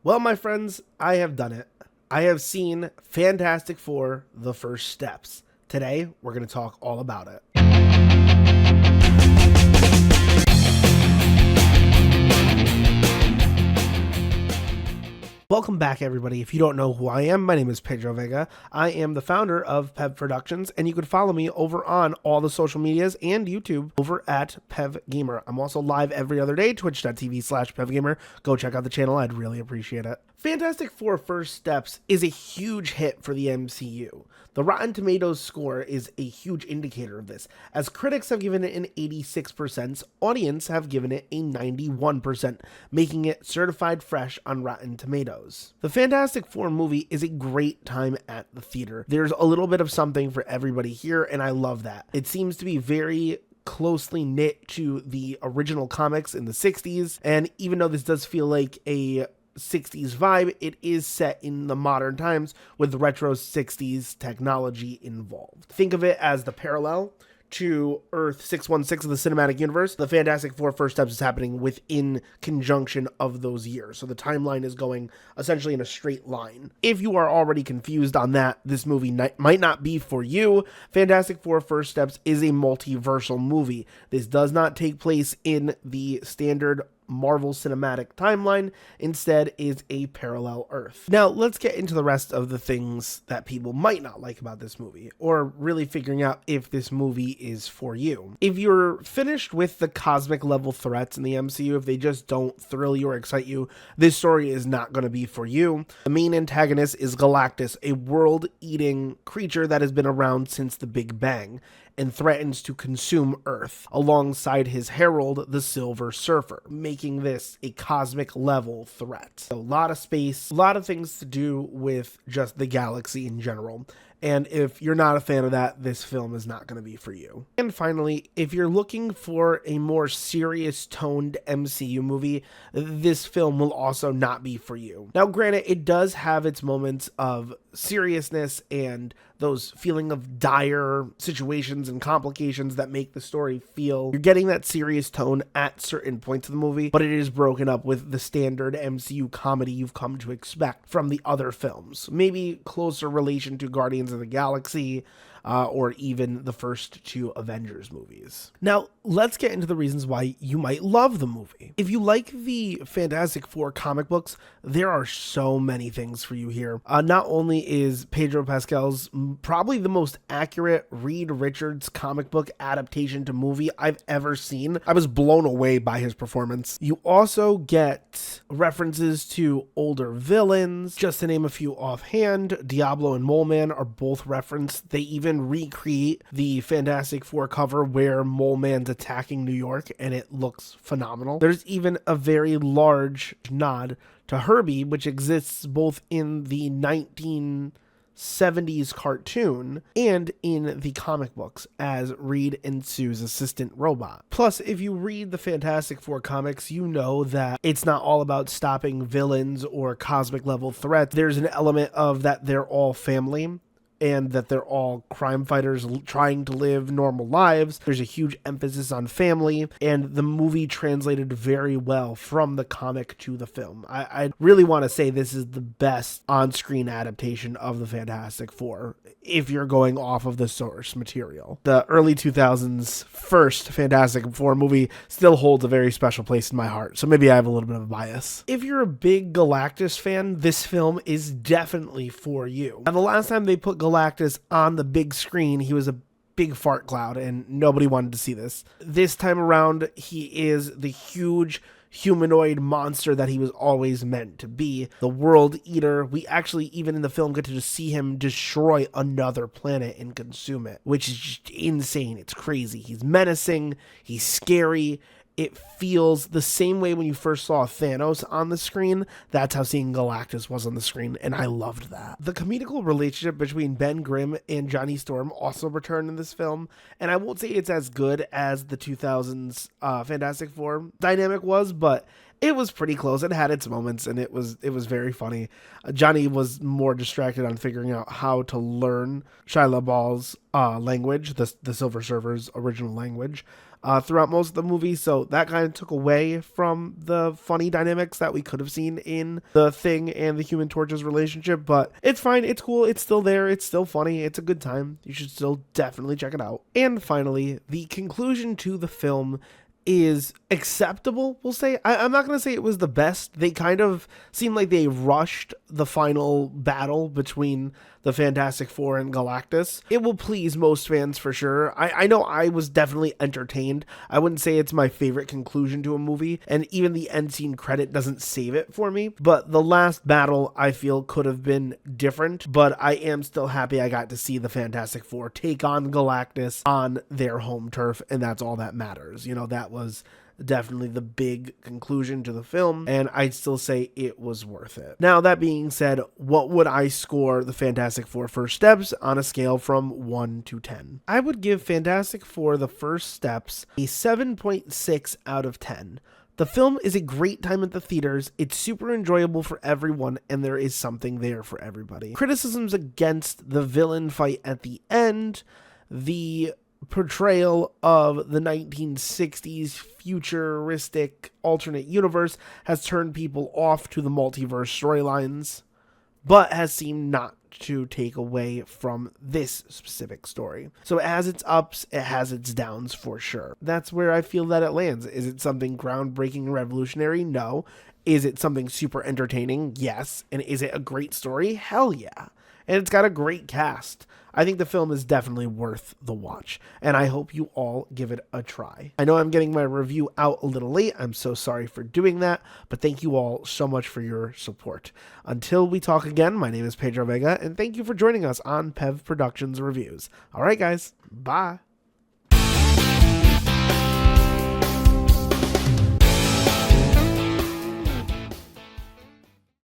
Well, my friends, I have done it. I have seen Fantastic Four: The First Steps. Today, we're going to talk all about it. Welcome back, everybody. If you don't know who I am, my name is Pedro Vega. I am the founder of Pev Productions, and you can follow me over on all the social medias and YouTube over at Pev Gamer. I'm also live every other day, twitch.tv/Pev Gamer. Go check out the channel. I'd really appreciate it. Fantastic Four: First Steps is a huge hit for the MCU. The Rotten Tomatoes score is a huge indicator of this, as critics have given it an 86%, audience have given it a 91%, making it certified fresh on Rotten Tomatoes. The Fantastic Four movie is a great time at the theater. There's a little bit of something for everybody here, and I love that. It seems to be very closely knit to the original comics in the 60s, and even though this does feel like a 60s vibe, it is set in the modern times with retro 60s technology involved. Think of it as the parallel to Earth 616 of the cinematic universe. The Fantastic Four: First Steps is happening within conjunction of those years. So the timeline is going essentially in a straight line. If you are already confused on that, this movie might not be for you. Fantastic Four: First Steps is a multiversal movie. This does not take place in the standard Marvel Cinematic timeline, instead is a parallel Earth. Now, let's get into the rest of the things that people might not like about this movie, or really figuring out if this movie is for you. If you're finished with the cosmic level threats in the MCU, if they just don't thrill you or excite you, this story is not going to be for you. The main antagonist is Galactus, a world-eating creature that has been around since the Big Bang, and threatens to consume Earth, alongside his herald, the Silver Surfer, making this a cosmic level threat. A lot of space, a lot of things to do with just the galaxy in general. And if you're not a fan of that, this film is not going to be for you. And finally, if you're looking for a more serious toned MCU movie, this film will also not be for you. Now, granted, it does have its moments of seriousness and those feeling of dire situations and complications that make the story feel you're getting that serious tone at certain points of the movie, but it is broken up with the standard MCU comedy you've come to expect from the other films. Maybe closer relation to Guardians of the Galaxy, or even the first two Avengers movies. Now, let's get into the reasons why you might love the movie. If you like the Fantastic Four comic books, there are so many things for you here. Not only is Pedro Pascal's probably the most accurate Reed Richards comic book adaptation to movie I've ever seen. I was blown away by his performance. You also get references to older villains. Just to name a few offhand, Diablo and Mole Man are both referenced. They even recreate the Fantastic Four cover where Mole Man's attacking New York, and it looks phenomenal. There's even a very large nod to Herbie, which exists both in the 1970s cartoon and in the comic books as Reed and Sue's assistant robot. Plus, if you read the Fantastic Four comics, you know that it's not all about stopping villains or cosmic level threats. There's an element of that they're all family, and that they're all crime fighters trying to live normal lives. There's a huge emphasis on family, and the movie translated very well from the comic to the film. I really want to say this is the best on-screen adaptation of the Fantastic Four, if you're going off of the source material. The early 2000s first Fantastic Four movie still holds a very special place in my heart, so maybe I have a little bit of a bias. If you're a big Galactus fan, this film is definitely for you. Now, the last time they put Galactus on the big screen, he was a big fart cloud, and nobody wanted to see this. This time around, he is the huge humanoid monster that he was always meant to be, the world eater. We actually, even in the film, get to just see him destroy another planet and consume it, which is just insane. It's crazy. He's menacing, he's scary. It feels the same way when you first saw Thanos on the screen. That's how seeing Galactus was on the screen, and I loved that. The comedical relationship between Ben Grimm and Johnny Storm also returned in this film, and I won't say it's as good as the 2000s Fantastic Four dynamic was, but it was pretty close. It had its moments, and it was very funny. Johnny was more distracted on figuring out how to learn Shia LaBeouf's language, the Silver Surfer's original language. throughout most of the movie, so that kind of took away from the funny dynamics that we could have seen in the Thing and the Human Torch's relationship. But it's fine, it's cool, it's still there, it's still funny, it's a good time. You should still definitely check it out. And finally, the conclusion to the film is acceptable, we'll say. I'm not going to say it was the best. They kind of seemed like they rushed the final battle between the Fantastic Four and Galactus. It will please most fans for sure. I know I was definitely entertained. I wouldn't say it's my favorite conclusion to a movie, and even the end scene credit doesn't save it for me. But the last battle, I feel, could have been different, but I am still happy I got to see the Fantastic Four take on Galactus on their home turf, and that's all that matters. You know, that was definitely the big conclusion to the film, and I'd still say it was worth it. Now, that being said, what would I score the Fantastic Four First Steps on a scale from 1 to 10? I would give Fantastic Four The First Steps a 7.6 out of 10. The film is a great time at the theaters, it's super enjoyable for everyone, and there is something there for everybody. Criticisms against the villain fight at the end, the portrayal of the 1960s futuristic alternate universe has turned people off to the multiverse storylines, but has seemed not to take away from this specific story. So it has its ups, it has its downs for sure. That's where I feel that it lands. Is it something groundbreaking and revolutionary? No. Is it something super entertaining? Yes. And is it a great story? Hell yeah. And it's got a great cast. I think the film is definitely worth the watch, and I hope you all give it a try. I know I'm getting my review out a little late. I'm so sorry for doing that, but thank you all so much for your support. Until we talk again, my name is Pedro Vega, and thank you for joining us on Pev Productions Reviews. All right, guys. Bye.